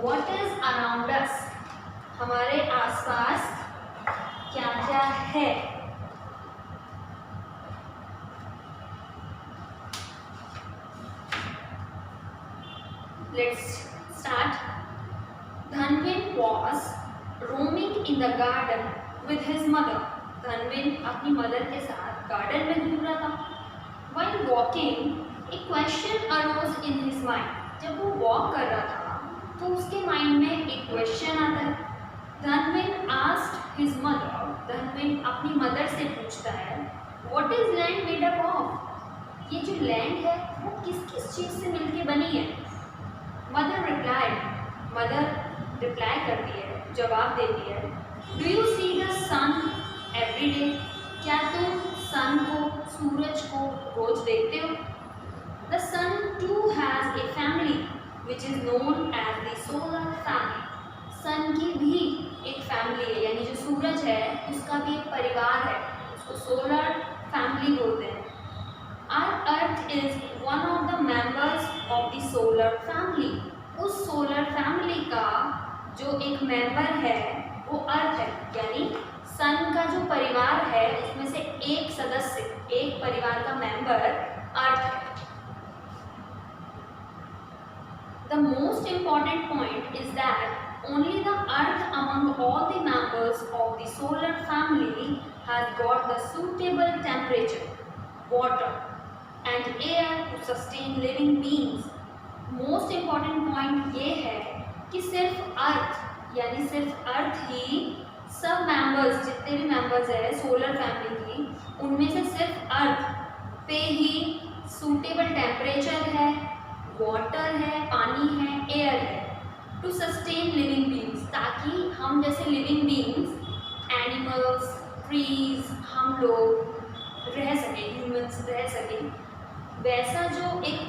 What is around us? हमारे आसपास क्या क्या है? Let's start. Dhanvin was roaming in the garden with his mother. Dhanvin अपनी मदर के साथ गार्डन में घूम रहा था. While walking, a question arose in his mind. जब वो वॉक कर रहा था तो उसके माइंड में एक क्वेश्चन आता है. धनविन asked his mother. धनविन अपनी मदर से पूछता है, What is land made up of? ये जो लैंड है वो किस किस चीज़ से मिलके बनी है? मदर रिप्लाई करती है, जवाब देती है, Do you see the sun every day? क्या तुम सन को, सूरज को रोज देखते हो? The sun too has a family which is known as the solar family. सन की भी एक फैमिली है, यानी जो सूरज है उसका भी एक परिवार है, उसको सोलर फैमिली बोलते हैं. Our Earth is one of the members of the solar family. उस सोलर फैमिली का जो एक मेंबर है वो अर्थ है, यानी सन का जो परिवार है उसमें से एक सदस्य, एक परिवार का मेंबर अर्थ है. The most important point is that only the earth among all the members of the solar family has got the suitable temperature, water and air to sustain living beings. Most important point ये है कि सिर्फ अर्थ, यानी सिर्फ अर्थ ही सब members, जितने भी members है सोलर फैमिली की, उनमें से सिर्फ अर्थ पे ही सूटेबल टेम्परेचर है, वाटर है, पानी है, एयर है, टू सस्टेन लिविंग बीइंग्स, ताकि हम जैसे लिविंग बीइंग्स, एनिमल्स, ट्रीज, हम लोग रह सकें, ह्यूमंस रह सकें. वैसा जो एक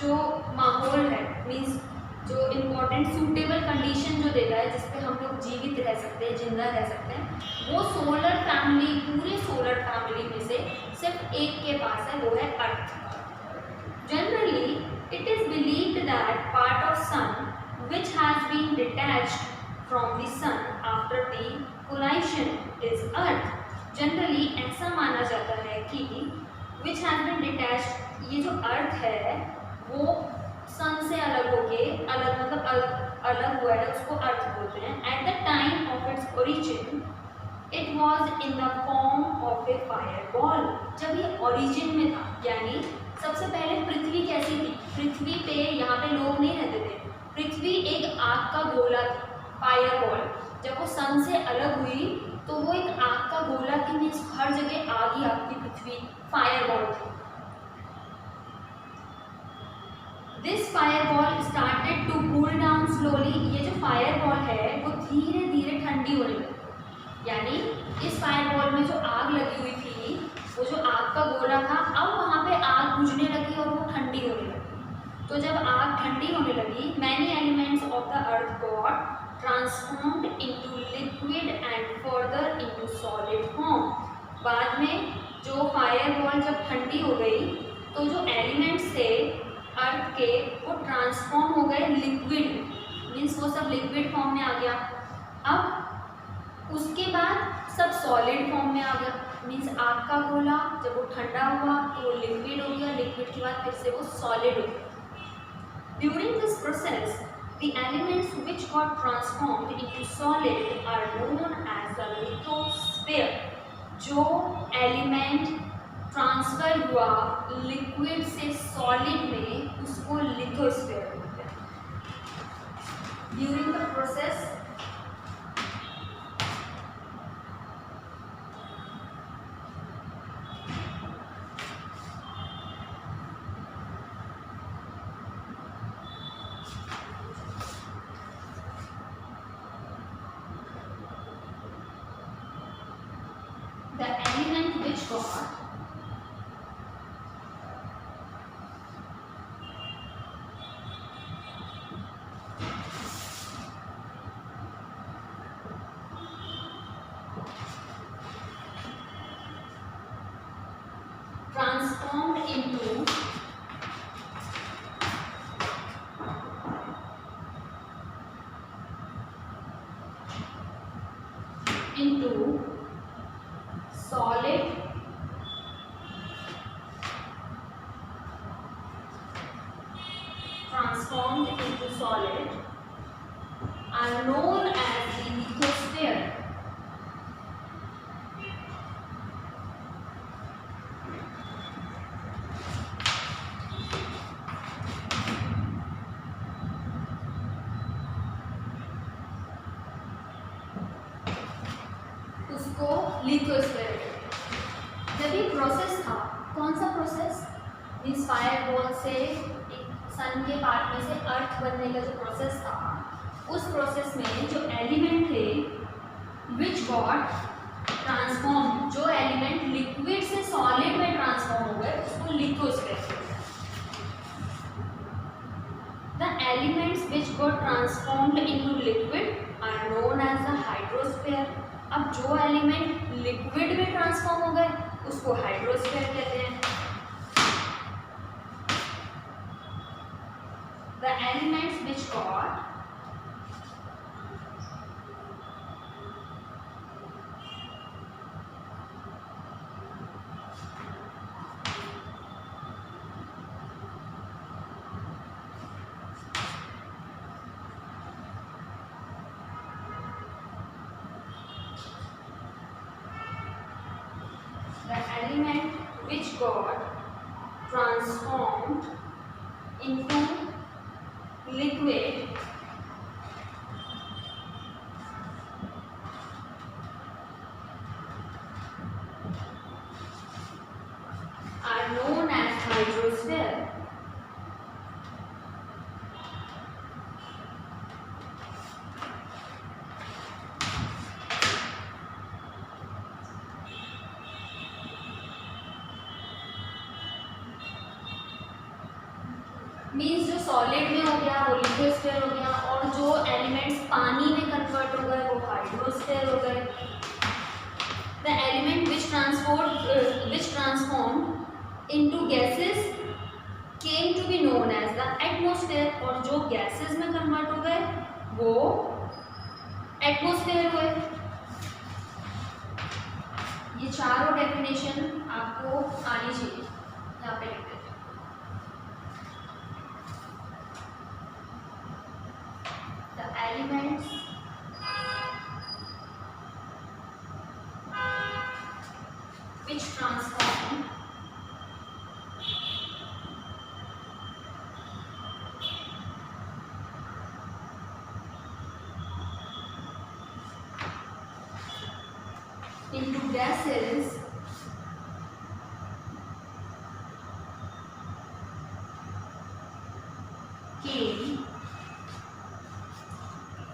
जो माहौल है, मीन्स जो इम्पोर्टेंट सूटेबल कंडीशन जो देता है जिसपे हम लोग जीवित रह सकते हैं, जिंदा रह सकते हैं, वो सोलर फैमिली, पूरे सोलर फैमिली में से सिर्फ एक के पास है, वो है अर्थ. Generally, it is believed that part of sun which has been detached from the sun after the collision is earth. Generally ऐसा माना जाता है कि which has been detached, ये जो अर्थ है वो सन से अलग होके, अलग मतलब अलग हुआ है, उसको अर्थ बोलते हैं. At the time of its origin, it was in the form of a fireball. जब ये origin में था, यानी सबसे पहले पृथ्वी कैसी थी? पृथ्वी पे, यहाँ पे लोग नहीं रहते थे, पृथ्वी एक आग का गोला थी, फायरबॉल. जब वो सन से अलग हुई तो वो एक आग का गोला थी, मीन्स हर जगह आग ही आग थी, पृथ्वी फायरबॉल थी. This fireball started to cool down slowly. ये जो फायरबॉल है वो धीरे धीरे ठंडी होने लगी, यानी इस फायरबॉल में जो आग लगी हुई थी, वो जो आग का गोला था, अब वहाँ पे आग बुझने लगी और वो ठंडी होने लगी. तो जब आग ठंडी होने लगी, many elements of the earth got transformed into liquid and further into solid form. बाद में जो फायरबॉल जब ठंडी हो गई तो जो एलिमेंट्स थे अर्थ के वो ट्रांसफॉर्म हो गए लिक्विड, मीन्स वो सब लिक्विड फॉर्म में आ गया. अब उसके बाद सब सॉलिड फॉर्म में आ गया, मीन्स आग का गोला जब वो ठंडा हुआ तो वो लिक्विड हो गया, लिक्विड के बाद फिर से वो सॉलिड हो गया. During this process the elements which got transformed into solid are known as the lithosphere. जो एलिमेंट ट्रांसफर हुआ लिक्विड से सॉलिड में उसको लिथोस्फीयर बोलते हैं. During the process the element which got transformed into into solid transformed into solid are known as the lithosphere. उसको lithosphere. जब ये प्रोसेस था, कौन सा प्रोसेस? मीन्स फायर बॉल से एक सन के पार्ट में से अर्थ बनने का जो प्रोसेस था, उस प्रोसेस में जो एलिमेंट थे विच गॉट ट्रांसफॉर्म, जो एलिमेंट लिक्विड से सॉलिड में ट्रांसफॉर्म हो गए उसको lithosphere. The elements which got transformed into liquid are known as the hydrosphere. अब जो एलिमेंट लिक्विड में ट्रांसफॉर्म हो गए उसको हाइड्रोस्फीयर कहते हैं। The elements which got transformed into liquid are known as hydrosphere. Means जो सॉलिड में हो गया वो लिथोस्फीयर हो गया, और जो एलिमेंट्स पानी में कन्वर्ट हो गए वो हाइड्रोस्फीयर हो गए। The element which transform into gases came to be known as the atmosphere, और जो गैसेस में कन्वर्ट हो गए वो एटमॉस्फेयर हुए। ये चारों डेफिनेशन आपको आनी चाहिए, यहाँ पे लिखते हैं। Elements which transform into gases came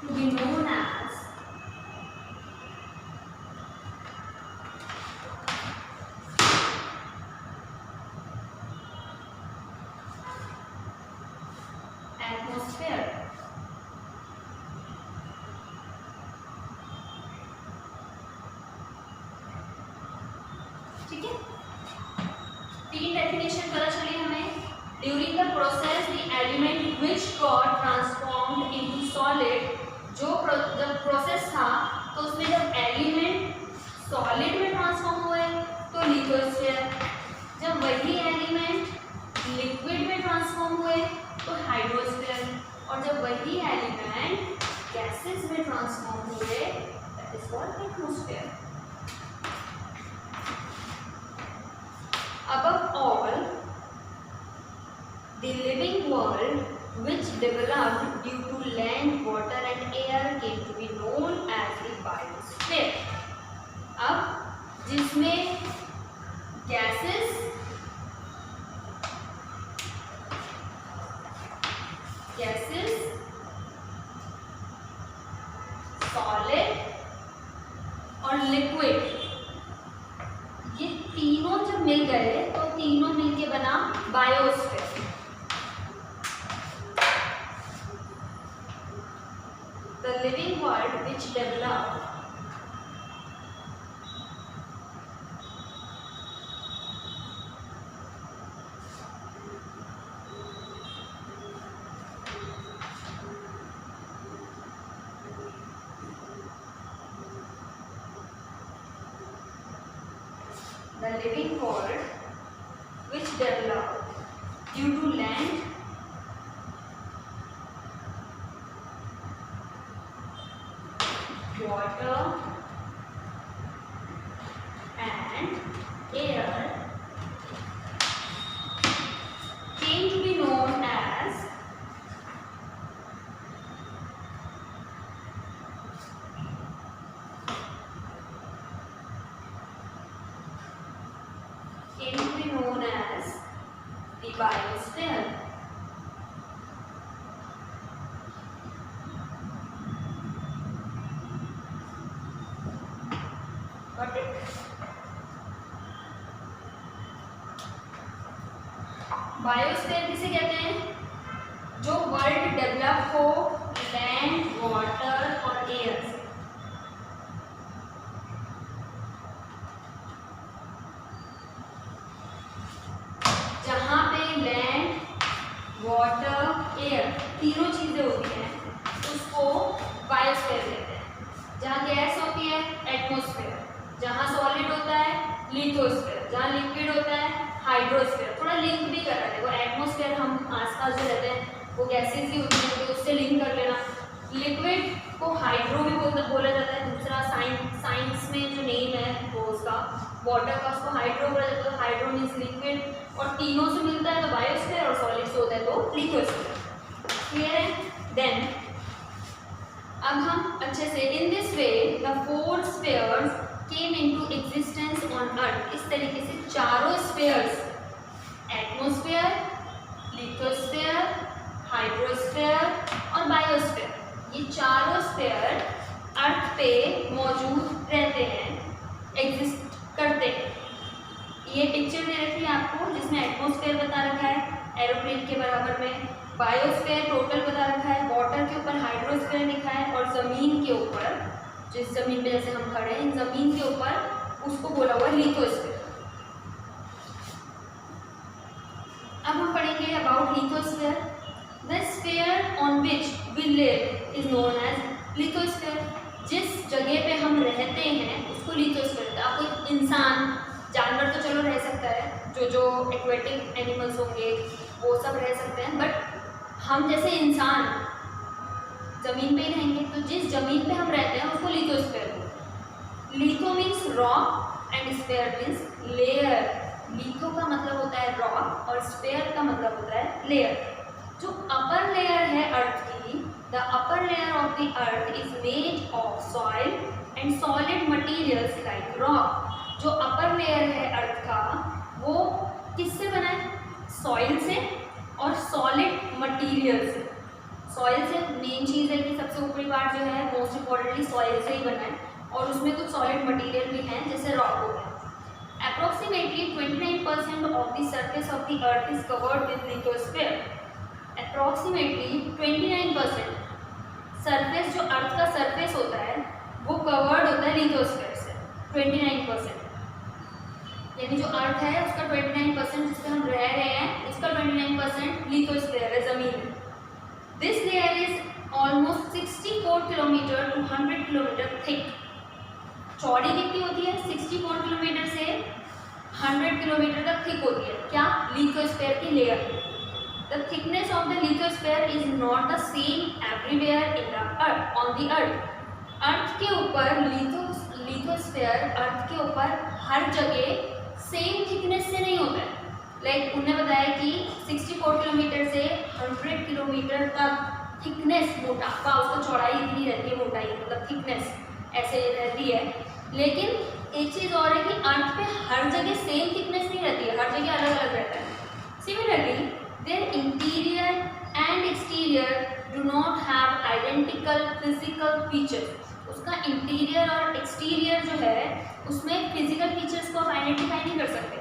to be known as atmosphere. ठीक है, तीन डेफिनेशन पता चली हमें। During the process the element which got transformed into solid, जब प्रोसेस था तो उसमें जब एलिमेंट सॉलिड में ट्रांसफॉर्म हुए तो लिथोस्फीयर, जब वही एलिमेंट लिक्विड में ट्रांसफॉर्म हुए तो हाइड्रोस्फीयर, और जब वही एलिमेंट गैसेस में ट्रांसफॉर्म हुए that is called atmosphere. Above all, the living world which developed due to land, water and air came to be known as the biosphere. अब जिसमें गैसेस, सॉलिड और लिक्विड, ये तीनों जब मिल गए तो तीनों मिलके बना biosphere. The living world which developed living world which develop due to land, water and air came to be known as the biosphere. Got it? Biosphere किसे कहते हैं? जो वर्ल्ड डेवलप हो लैंड, वाटर और एयर से। जहाँ पे land, water, air तीनों चीजें होती हैं उसको बायोस्फीयर कहते हैं। जहाँ गैस होती है एटमॉस्फेयर, जहाँ सॉलिड होता है लिथोस्फीयर, जहाँ लिक्विड होता है हाइड्रोस्फीयर। थोड़ा लिंक भी कर रहा है, देखो एटमॉस्फेयर हम आसपास जो रहते हैं वो गैसेज ही होती हैं, तो उससे लिंक कर लेना। लिक्विड को हाइड्रो भी बोला जाता है, दूसरा साइंस में जो नेम है वो उसका वाटर का उसको हाइड्रो बोला जाता है। हाइड्रो मीन्स लिक्विड और तीनों से मिलता है तो बायोस्फीयर, और सॉलिड से होता है तो लिथोस्फीयर। क्लियर है? देन अब हम अच्छे से in this way the 4 spheres came into existence on earth। इस तरीके से चारों स्फीयर्स एटमॉस्फेयर, लिथोस्फीयर, हाइड्रोस्फीयर और बायोस्फीयर, ये चारों स्फीयर अर्थ पे मौजूद रहते हैं, एग्जिस्ट करते हैं। ये पिक्चर दे रखी है आपको जिसमें एटमॉस्फेयर बता रखा है एरोप्लेन के बराबर में, बायोस्फीयर टोटल बता रखा है, वाटर के ऊपर हाइड्रोस्फीयर लिखा है और ज़मीन के ऊपर, जिस जमीन पे जैसे हम खड़े हैं जमीन के ऊपर उसको बोला हुआ लिथोस्फीयर। अब हम पढ़ेंगे about lithosphere. The sphere on which we live is known as lithosphere. जिस जगह पे हम रहते हैं उसको लिथोस्फीयर कहते हैं। आप कोई इंसान, जानवर तो चलो रह सकता है, जो एक्वेटिक एनिमल्स होंगे वो सब रह सकते हैं, बट हम जैसे इंसान जमीन पे ही रहेंगे, तो जिस जमीन पे हम रहते हैं उसको लिथोस्फीयर बोलते हैं। Litho means rock and sphere means layer. Litho का मतलब होता है रॉक और स्फीयर का मतलब होता है लेयर। जो अपर लेयर है अर्थ की, the upper layer of the earth is made of soil and solid materials like rock. जो अपर लेयर है अर्थ का वो किससे बना है? सॉइल से और सॉलिड मटीरियल से। सॉइल से मेन चीज़ है कि सबसे ऊपरी पार्ट जो है मोस्ट इम्पॉर्टेंटली सॉइल से ही बना है, और उसमें कुछ सॉलिड मटेरियल भी हैं जैसे रॉक हो गया। Approximately 29% of the surface of the earth is covered with lithosphere. Approximately 29% surface, जो अर्थ का सरफेस होता है वो कवर्ड होता है लिथोस्फीयर से। 29% यानी जो अर्थ है उसका 29% जिस पे हम रह रहे हैं उसका 29% लिथोस्फीयर है, जमीन है। This layer is almost 64 kilometer to 100 kilometer thick। चौड़ी कितनी होती है? 64 किलोमीटर से 100 किलोमीटर तक थिक होती है। क्या? लिथोस्फीयर की layer. The thickness of the lithosphere is not the same everywhere in the earth on the earth। अर्थ के ऊपर लिथोस्फीयर अर्थ के ऊपर हर जगह सेम थिकनेस से नहीं होता है। लाइक उन्होंने बताया कि 64 किलोमीटर से 100 किलोमीटर तक थिकनेस, मोटापा, उसका चौड़ाई इतनी रहती है, मोटाई मतलब थिकनेस ऐसे रहती है। लेकिन एक चीज़ और है कि अर्थ पे हर जगह सेम थिकनेस नहीं रहती है, हर जगह अलग अलग रहता है। Similarly their interior and exterior do not have identical physical features. उसका इंटीरियर और एक्सटीरियर जो है उसमें फिजिकल फीचर्स को आप आइडेंटिफाई नहीं कर सकते।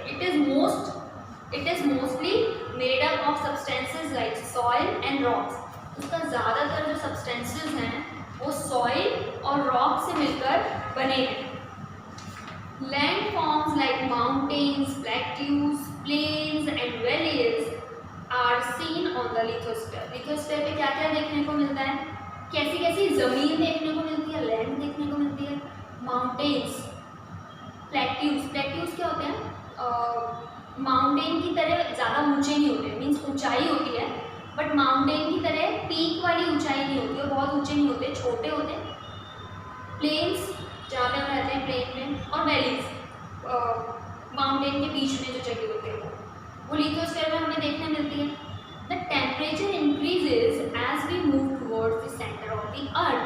It is mostly made up of substances like soil and rocks। उसका ज़्यादातर जो substances हैं वो soil और rock से मिलकर बने हैं। Land forms like mountains, plateaus, plains and valleys are seen on the lithosphere। lithosphere पे क्या क्या देखने को मिलता है? कैसी कैसी ज़मीन देखने को मिलती है, लैंड देखने को मिलती है, माउंटेन्स, प्लेट्यूज। प्लेट्यूज क्या होते हैं? माउंटेन की तरह ज़्यादा ऊंचे नहीं होते, मीन्स ऊंचाई होती है बट माउंटेन की तरह पीक वाली ऊंचाई नहीं होती, और बहुत ऊंचे नहीं होते, छोटे होते। प्लेन्स जहाँ पे हम रहते हैं प्लेन में, और वैलीज माउंटेन के बीच में जो जगह होती है वो लिथोस्फीयर में हमें देखने मिलती है। The temperature increases as we move towards the centre of the earth.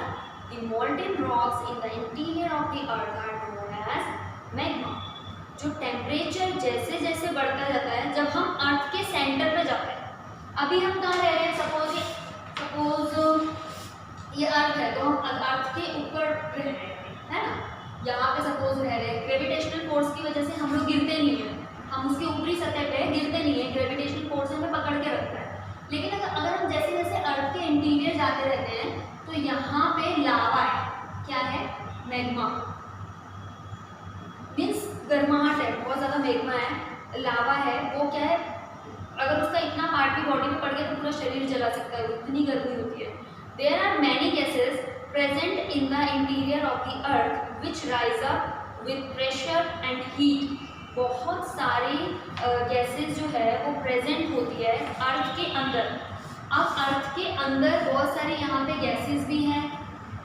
The molten rocks in the interior of the earth are known as magma. जो टेम्परेचर जैसे जैसे बढ़ता जाता है, जब हम अर्थ के सेंटर पे जाते हैं, अभी हम कहाँ रह रहे हैं, सपोज ये अर्थ है तो हम अर्थ के ऊपर रह रहे हैं, है ना, यहाँ पे सपोज रह रहे हैं, ग्रेविटेशनल फोर्स की वजह से हम लोग गिरते नहीं हैं, हम उसकी ऊपरी सतह पे गिरते नहीं है, ग्रेविटेशनल फोर्स हमें पकड़ के रखता है। लेकिन अगर हम जैसे जैसे अर्थ के इंटीरियर जाते रहते हैं तो यहाँ पे लावा है, क्या है, मैग्मा, मीन्स गर्माहट है, बहुत ज़्यादा मैग्मा है, लावा है, वो क्या है, अगर उसका इतना पार्ट भी बॉडी में पड़ गया तो पूरा शरीर जला सकता है, इतनी गर्मी होती है। There are many gases present in the interior of the earth which rise up with pressure and heat. बहुत सारी गैसेस जो है वो प्रेजेंट होती है अर्थ के अंदर। अब अर्थ के अंदर बहुत सारी यहाँ पे गैसेस भी हैं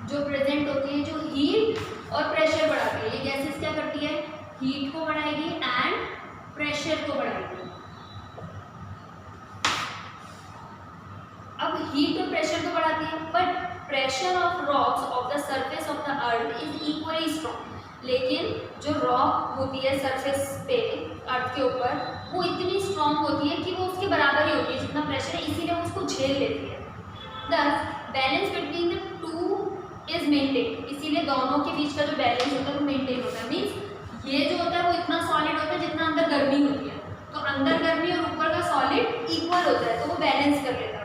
जो प्रेजेंट होती है, जो हीट और प्रेशर बढ़ाती है। ये गैसेस क्या करती है, हीट को बढ़ाएगी एंड प्रेशर को बढ़ाएगी। अब हीट और प्रेशर तो बढ़ाती है, but pressure of rocks of the surface of the earth is equally strong. लेकिन जो रॉक होती है सरफेस पे अर्थ के ऊपर, वो इतनी स्ट्रॉन्ग होती है कि वो उसके बराबर ही होती है जितना प्रेशर है, इसीलिए वो उसको झेल लेती है। दस balance between the two is maintain, इसीलिए दोनों के बीच का जो बैलेंस होता है वो मेंटेन होता है। मीन्स ये जो होता है वो इतना सॉलिड होता है जितना अंदर गर्मी होती है, तो अंदर गर्मी और ऊपर का सॉलिड इक्वल होता है, तो वो बैलेंस कर लेता है।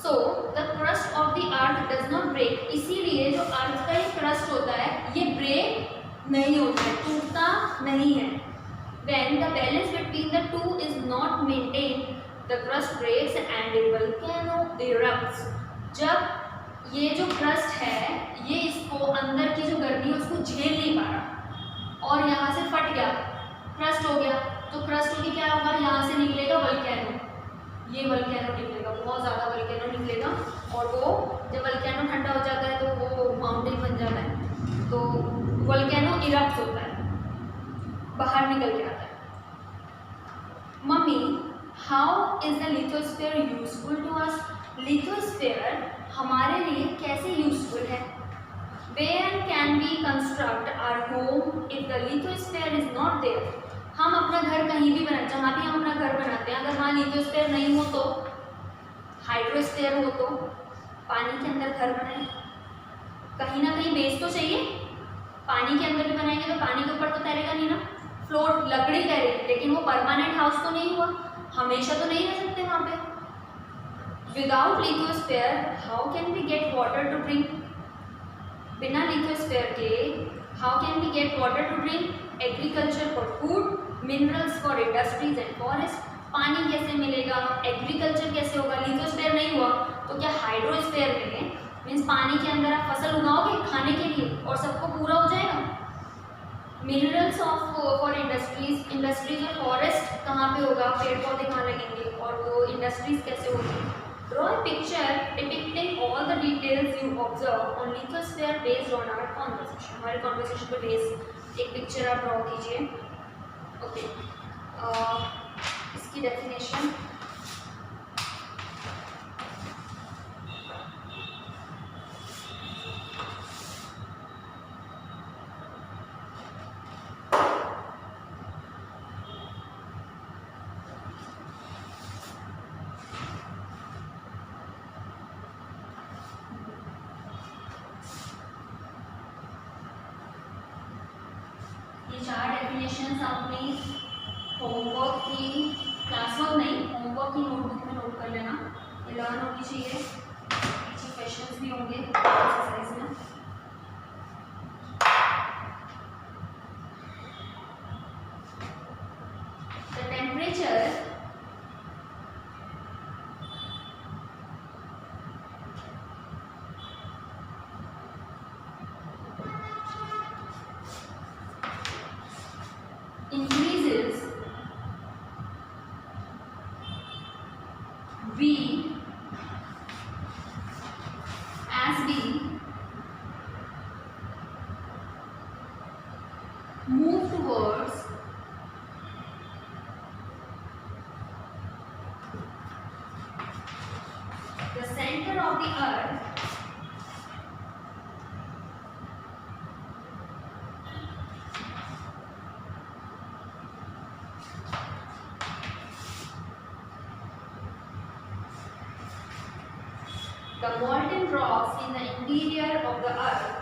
So the crust of the earth does not break, इसीलिए जो अर्थ का ये क्रस्ट होता है ये ब्रेक नहीं होता है, टूटता नहीं है। When the balance between the two is not maintained, the crust breaks and a volcano erupts. जब ये जो क्रस्ट है ये इसको अंदर की जो गर्मी है उसको झेल नहीं पा रहा और यहाँ से फट गया, क्रस्ट हो गया, तो क्रस्ट होके क्या होगा, यहाँ से निकलेगा वल्केनो, ये वल्केनो निकलेगा, बहुत ज़्यादा वल्केनो निकलेगा, और वो जब वल्केनो ठंडा हो जाता है तो वो माउंटेन बन जाता है, तो वल्केनो इरप्ट होता है, बाहर निकल के आता है। मम्मी, how is the lithosphere useful to us? Lithosphere हमारे लिए कैसे यूजफुल है? Where can we construct our home if the lithosphere is not there? हम अपना घर कहीं भी बना, जहाँ भी हम अपना घर बनाते हैं, अगर वहाँ लिथोस्फीयर नहीं हो तो, हाइड्रोस्फीयर हो तो, पानी के अंदर घर बनाए, कहीं ना कहीं बेस तो चाहिए, पानी के अंदर भी बनाएंगे तो पानी के ऊपर तो तैरेगा नहीं ना, फ्लोट लकड़ी तैरेगी, लेकिन वो परमानेंट हाउस तो नहीं हुआ, हमेशा तो नहीं रह सकते वहाँ पे। Without lithosphere how can we get water to drink? बिना लिथोस्फीयर के how can we get water to drink? Agriculture for food, minerals for industries and forest. पानी कैसे मिलेगा, एग्रीकल्चर कैसे होगा? लिथोस्फीयर नहीं हुआ तो क्या हाइड्रोस्फीयर में मीन्स पानी के अंदर आप फसल उगाओगे खाने के लिए और सबको पूरा हो जाएगा? मिनरल्स फॉर इंडस्ट्रीज, इंडस्ट्रीज और फॉरेस्ट कहाँ पे होगा, पेड़ पौधे कहाँ लगेंगे, और वो इंडस्ट्रीज कैसे होगी? Draw a picture depicting all the details you observe on lithosphere based on our conversation. हमारे कॉन्वर्सेशन पे बेस्ड एक पिक्चर आप ड्रॉ कीजिए। ओके, इसकी डेफिनेशन, ये 4 डेफिनेशंस आपने होमवर्क की, क्लासवर्क नहीं, होमवर्क की नोटबुक में नोट कर लेना, ये लर्न होनी चाहिए, पीछे क्वेश्चंस भी होंगे एक्सरसाइज में। The temperature move towards the center of the earth, the molten rocks in the interior of the earth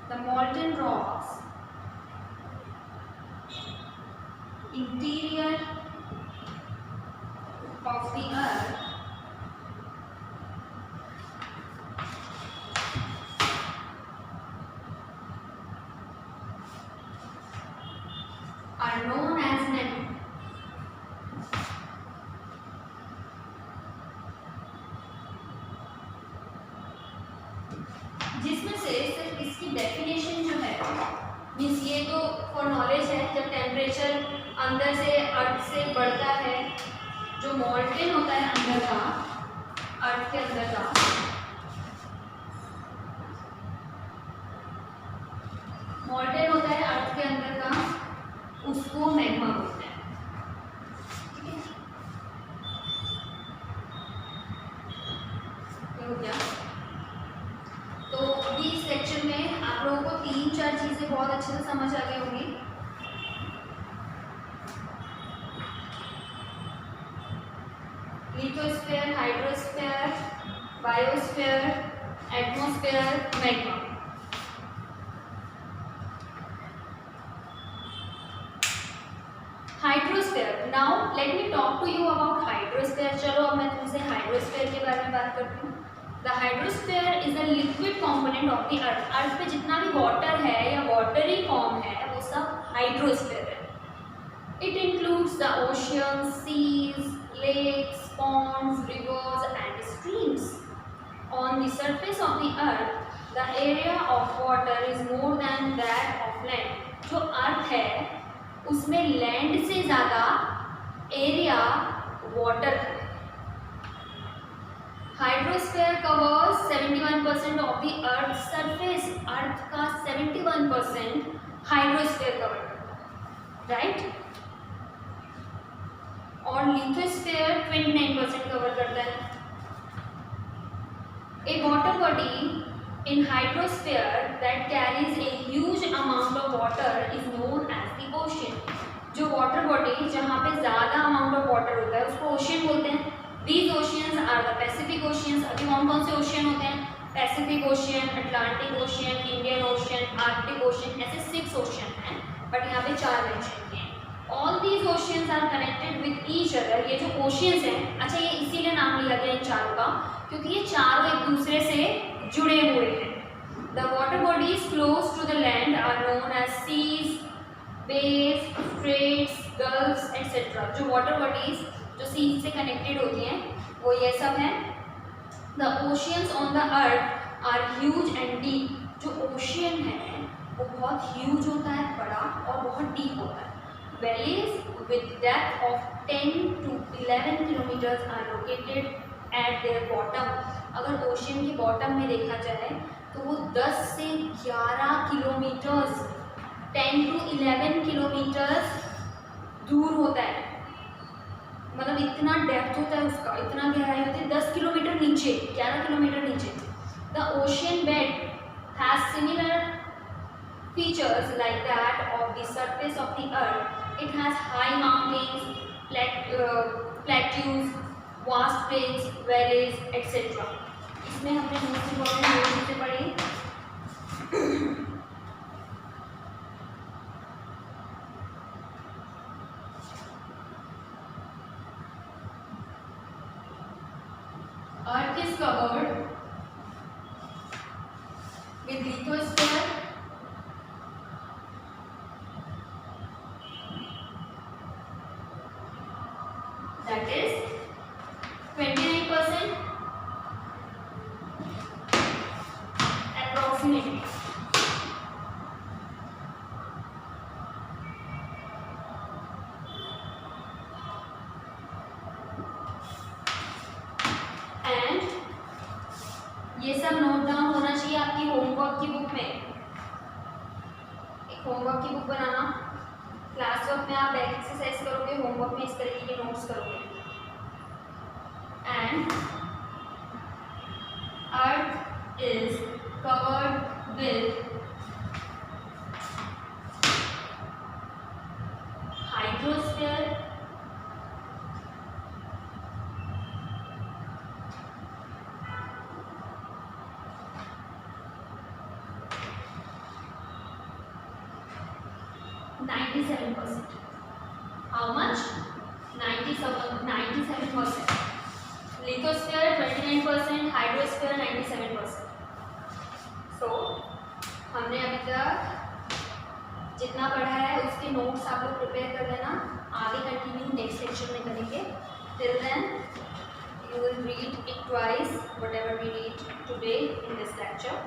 the molten rocks interior of the earth are known as magma. जिसमें से सिर्फ इसकी definition जो है means ये तो for knowledge है, जब टेम्परेचर अंदर से अर्थ से बढ़ता है, जो मॉल्टेन होता है अंदर का, अर्थ के अंदर का, मॉल्टेन होता है अर्थ के अंदर का, उसको मैग्मा बोलते हैं। ठीक है, ये हो गया। तो अभी इस लेक्चर में आप लोगों को 3-4 चीज़ें बहुत अच्छे से समझ आ गई होंगी। Lithosphere, hydrosphere, biosphere, atmosphere, magma. Hydrosphere, now let me talk to you about hydrosphere. चलो अब मैं तुमसे हाइड्रोस्फीयर के बारे में बात करती हूँ। The hydrosphere is a liquid component of the earth. अर्थ पे जितना भी वाटर है या वाटरी फॉर्म है वो सब हाइड्रोस्फीयर है। It includes the oceans, seas, lakes, ponds, rivers and streams. On the surface of the earth, the area of water is more than that of land. जो अर्थ है उसमें लैंड से ज़्यादा एरिया वाटर है। Hydrosphere covers 71% of the earth surface. Earth का 71% hydrosphere cover करता है, right. और लिथोस्फीयर 29% कवर करता है। A water body in hydrosphere that carries a huge amount of water is known as the ocean. जो water body जहाँ पे ज़्यादा अमाउंट ऑफ वाटर होता है उसको ओशन बोलते हैं। These oceans are the Pacific Oceans। अभी कौन से ओशियन होते हैं? Pacific ocean, Atlantic ocean, Indian ocean, Arctic ocean, ऐसे 6 ओशियन हैं, बट यहाँ पे 4 मेंशन किए हैं। All these oceans are connected with each other. ये जो ओशियंस हैं, अच्छा ये इसीलिए नाम लिया गया इन चारों का क्योंकि ये चारों एक दूसरे से जुड़े हुए हैं। The water bodies close to the land are known as seas, bays, straits, gulfs etcetera. जो वाटर बॉडीज जो सीज से कनेक्टेड होती हैं वो ये सब हैं। The oceans on the earth are huge and deep. जो ओशियन है वो बहुत ह्यूज होता है, बड़ा और बहुत डीप होता है। Valleys with depth of 10 to 11 kilometres are located at their bottom. अगर ओशियन के बॉटम में देखा जाए तो वो 10 से 11 किलोमीटर्स 10 to 11 किलोमीटर्स दूर होता है। मतलब इतना डेप्थ होता है उसका, इतना गहराई होती है 10 किलोमीटर नीचे, 11 किलोमीटर नीचे। The ocean bed has similar features like that of the surface of the earth. It has high mountains, plateaus, vast plains, valleys etcetera. इसमें हमने मोस्ट इम्पॉर्टेंट चीज़ें पढ़ी। Earth is covered with lithosphere, that is 29% approximately, homework की book बनाना, class work में आप back exercise करोगे, homework में इस तरीके के नोट्स करोगे। And earth is covered with hydrosphere, How much? 97%. Lithosphere 29%, hydrosphere 97%. So हमने अभी तक जितना पढ़ा है उसके नोट्स आप लोग प्रिपेयर कर लेना, आगे कंटिन्यू नेक्स्ट लेक्चर में करेंगे। Till then you will read it twice whatever we read today in this lecture.